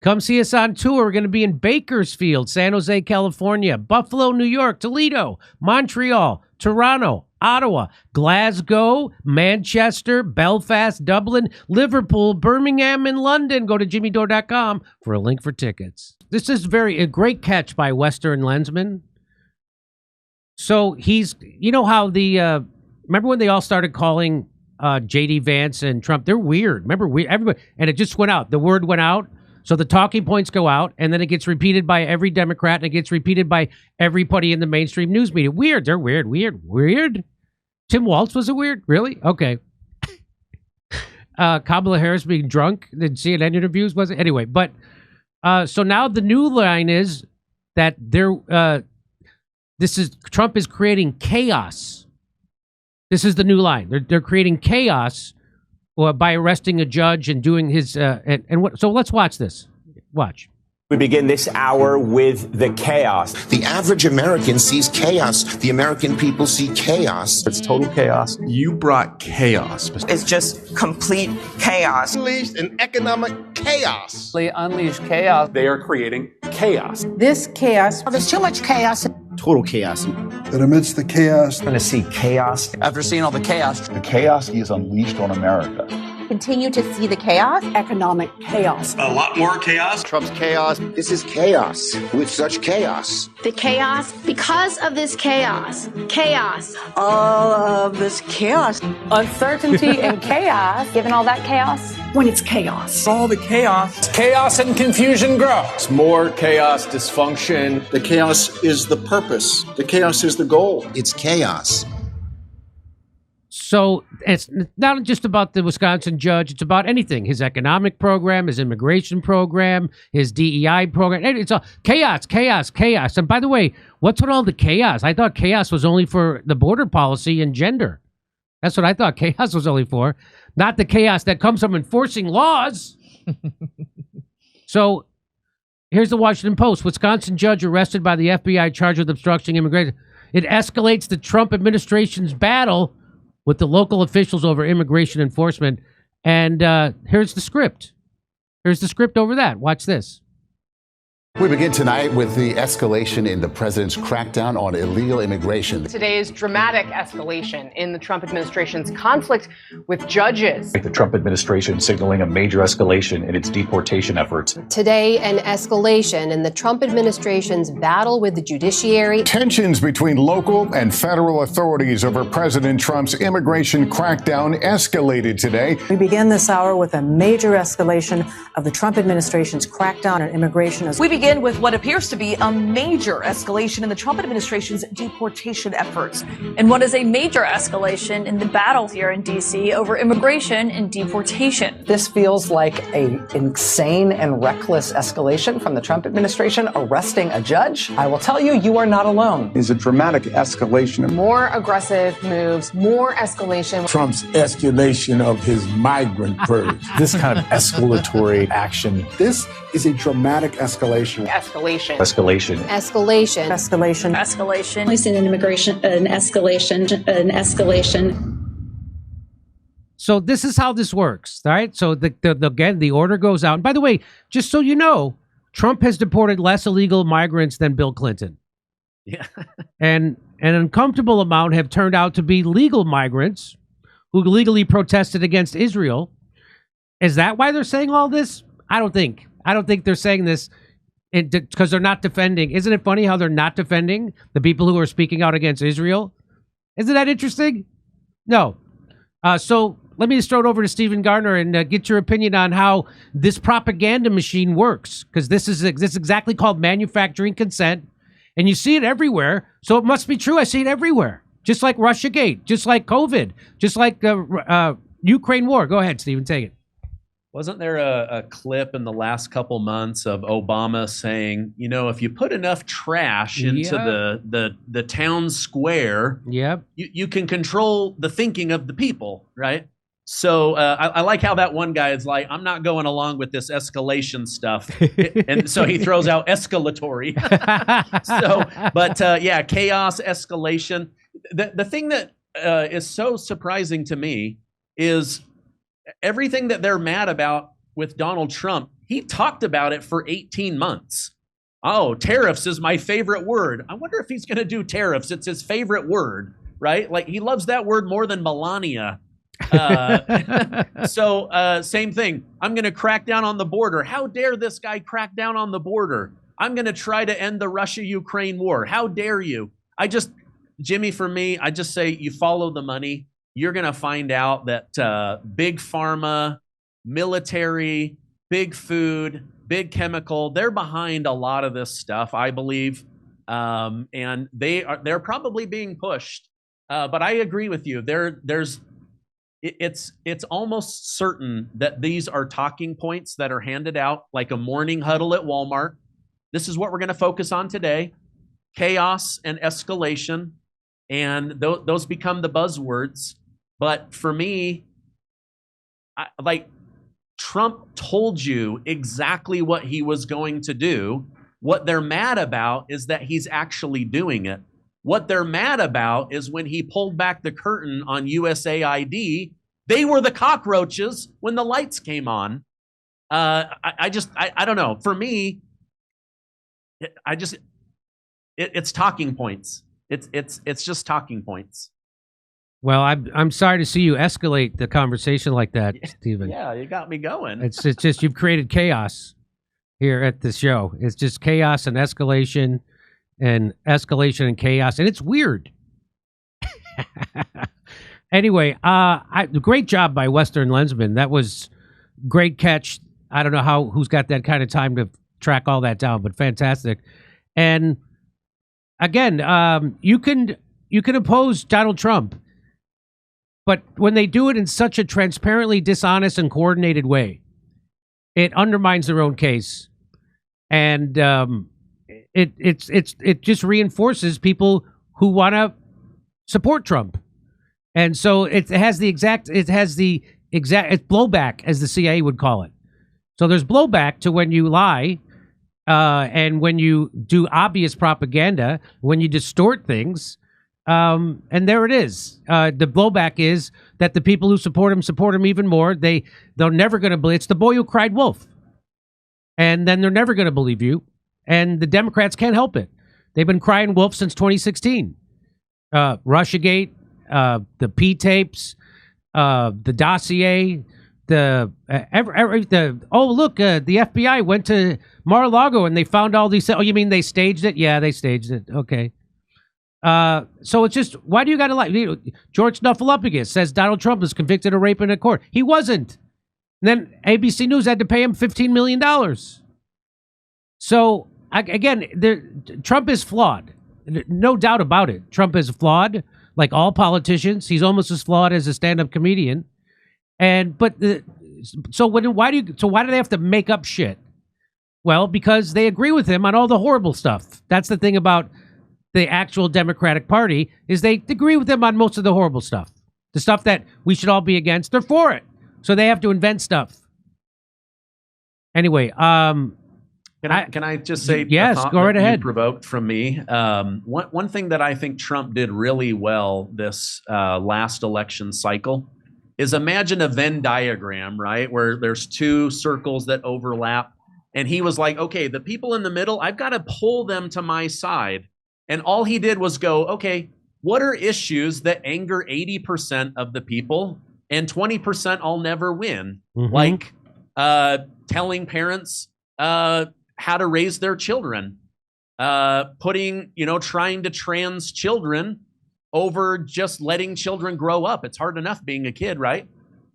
Come see us on tour. We're going to be in Bakersfield, San Jose, California, Buffalo, New York, Toledo, Montreal, Toronto, Ottawa, Glasgow, Manchester, Belfast, Dublin, Liverpool, Birmingham, and London. Go to jimmydore.com for a link for tickets. This is a great catch by Western Lensman. So he's, you know how remember when they all started calling J.D. Vance and Trump? They're weird. Remember, everybody, and it just went out. The word went out. So the talking points go out, and then it gets repeated by every Democrat, and it gets repeated by everybody in the mainstream news media. Weird. They're weird. Tim Walz was it weird? Really? Okay. Kamala Harris being drunk in CNN interviews, was it? Anyway, but so now the new line is that Trump is creating chaos. This is the new line. They're creating chaos by arresting a judge and doing his so let's watch this. Watch. We begin this hour with the chaos. The average American sees chaos. The American people see chaos. It's total chaos. You brought chaos. It's just complete chaos. Unleashed an economic chaos. They unleash chaos. They are creating chaos. This chaos. Oh, there's too much chaos. Total chaos. That amidst the chaos, We're going to see chaos. After seeing all the chaos. The chaos is unleashed on America. Continue to see the chaos. Economic chaos. A lot more chaos. Trump's chaos. This is chaos with such chaos. The chaos, because of this chaos. Chaos. All of this chaos. Uncertainty and chaos. Given all that chaos. When it's chaos. All the chaos. Chaos and confusion grow. It's more chaos, dysfunction. the chaos is the purpose. The chaos is the goal. It's chaos. So it's not just about the Wisconsin judge. It's about anything. His economic program, his immigration program, his DEI program. It's all chaos. And by the way, what's with all the chaos? I thought chaos was only for the border policy and gender. That's what I thought chaos was only for. Not the chaos that comes from enforcing laws. So here's the Washington Post. Wisconsin judge arrested by the FBI charged with obstructing immigration. It escalates the Trump administration's battle with the local officials over immigration enforcement. And here's the script. Here's the script over that. Watch this. We begin tonight with the escalation in the president's crackdown on illegal immigration. Today's dramatic escalation in the Trump administration's conflict with judges. The Trump administration signaling a major escalation in its deportation efforts. Today, an escalation in the Trump administration's battle with the judiciary. Tensions between local and federal authorities over President Trump's immigration crackdown escalated today. We begin this hour with a major escalation of the Trump administration's crackdown on immigration. We begin with what appears to be a major escalation in the Trump administration's deportation efforts. And what is a major escalation in the battle here in D.C. over immigration and deportation. This feels like an insane and reckless escalation from the Trump administration arresting a judge. I will tell you, you are not alone. is a dramatic escalation. More aggressive moves, more escalation. Trump's escalation of his migrant purge. This kind of escalatory action. This is a dramatic escalation. Escalation. Escalation. Escalation. Escalation. Escalation. We see an escalation. So this is how this works, all right? So again, the order goes out. And by the way, just so you know, Trump has deported less illegal migrants than Bill Clinton. Yeah. And an uncomfortable amount have turned out to be legal migrants who legally protested against Israel. Is that why they're saying all this? I don't think they're saying this because they're not defending. Isn't it funny how they're not defending the people who are speaking out against Israel? Isn't that interesting? No. So let me just throw it over to Stephen Gardner and get your opinion on how this propaganda machine works, because this is exactly called manufacturing consent, and you see it everywhere. So it must be true. I see it everywhere, just like Russiagate, just like COVID, just like Ukraine war. Go ahead, Stephen, take it. Wasn't there a clip in the last couple months of Obama saying, you know, if you put enough trash into the town square, you can control the thinking of the people, right? So I like how that one guy is like, I'm not going along with this escalation stuff. And so he throws out escalatory. Yeah, chaos, escalation. The thing that is so surprising to me is everything that they're mad about with Donald Trump, he talked about it for 18 months. Oh, tariffs is my favorite word. I wonder if he's going to do tariffs. It's his favorite word, right? Like he loves that word more than Melania. So same thing. I'm going to crack down on the border. How dare this guy crack down on the border? I'm going to try to end the Russia-Ukraine war. How dare you? Jimmy, for me, I just say you follow the money. You're going to find out that big pharma, military, big food, big chemical, they're behind a lot of this stuff, I believe. And they're probably being pushed. But I agree with you. It's almost certain that these are talking points that are handed out like a morning huddle at Walmart. This is what we're going to focus on today. Chaos and escalation. And those become the buzzwords. But for me, Trump told you exactly what he was going to do. What they're mad about is that he's actually doing it. What they're mad about is when he pulled back the curtain on USAID, they were the cockroaches when the lights came on. I don't know. For me, it's talking points. It's just talking points. Well, I'm sorry to see you escalate the conversation like that, Stephen. Yeah, you got me going. It's just you've created chaos here at the show. It's just chaos and escalation and chaos, and it's weird. Anyway, great job by Western Lensman. That was great catch. I don't know who's got that kind of time to track all that down, but fantastic. And again, you can oppose Donald Trump, but when they do it in such a transparently dishonest and coordinated way, it undermines their own case, and it just reinforces people who want to support Trump, and so it has the exact it's blowback, as the CIA would call it. So there's blowback to when you lie, and when you do obvious propaganda, when you distort things. And there it is. The blowback is that the people who support him even more. They're never going to believe. It's the boy who cried wolf. And then they're never going to believe you. And the Democrats can't help it. They've been crying wolf since 2016. Russiagate, the P tapes, the dossier, the FBI went to Mar-a-Lago and they found all these. Oh, you mean they staged it? Yeah, they staged it. Okay. So it's just, why do you got to lie? George Snuffleupagus says Donald Trump was convicted of rape in a court. He wasn't. And then ABC News had to pay him $15 million. So again, Trump is flawed. No doubt about it. Trump is flawed, like all politicians. He's almost as flawed as a stand-up comedian. So why do they have to make up shit? Well, because they agree with him on all the horrible stuff. That's the thing about the actual Democratic Party, is they agree with them on most of the horrible stuff. The stuff that we should all be against, they're for it. So they have to invent stuff. Anyway, can I just say yes, go right ahead. You provoked from me. One thing that I think Trump did really well this last election cycle is imagine a Venn diagram, right, where there's two circles that overlap. And he was like, okay, the people in the middle, I've got to pull them to my side. And all he did was go, okay, what are issues that anger 80% of the people and 20% I'll never win? Mm-hmm. Like telling parents how to raise their children, trying to trans children over just letting children grow up. It's hard enough being a kid, right?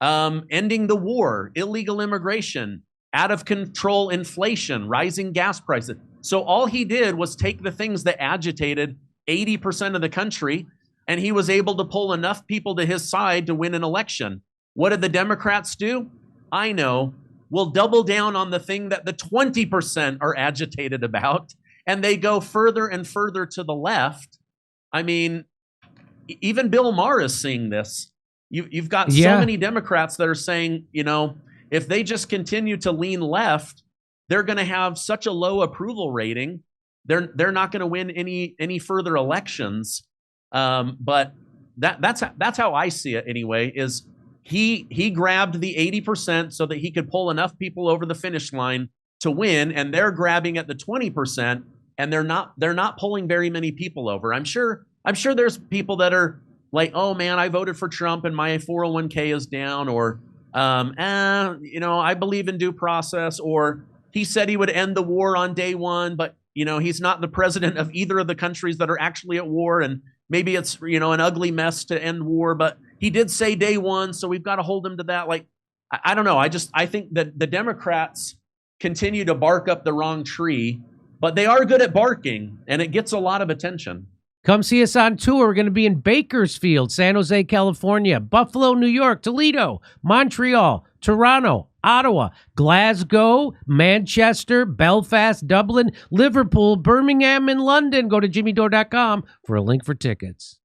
Ending the war, illegal immigration, out of control inflation, rising gas prices. So all he did was take the things that agitated 80% of the country, and he was able to pull enough people to his side to win an election. What did the Democrats do? I know. We'll double down on the thing that the 20% are agitated about, and they go further and further to the left. I mean, even Bill Maher is seeing this. You've got so many Democrats that are saying, if they just continue to lean left, they're going to have such a low approval rating. They're not going to win any further elections. But that's how I see it anyway. Is he grabbed the 80% so that he could pull enough people over the finish line to win, and they're grabbing at the 20%, and they're not pulling very many people over. I'm sure there's people that are like, oh man, I voted for Trump and my 401k is down, or I believe in due process, or he said he would end the war on day one, but he's not the president of either of the countries that are actually at war, and maybe it's an ugly mess to end war, but he did say day one, so we've got to hold him to that. Like, I don't know. I think that the Democrats continue to bark up the wrong tree, but they are good at barking, and it gets a lot of attention. Come see us on tour. We're going to be in Bakersfield, San Jose, California, Buffalo, New York, Toledo, Montreal, Toronto, Ottawa, Glasgow, Manchester, Belfast, Dublin, Liverpool, Birmingham, and London. Go to jimmydore.com for a link for tickets.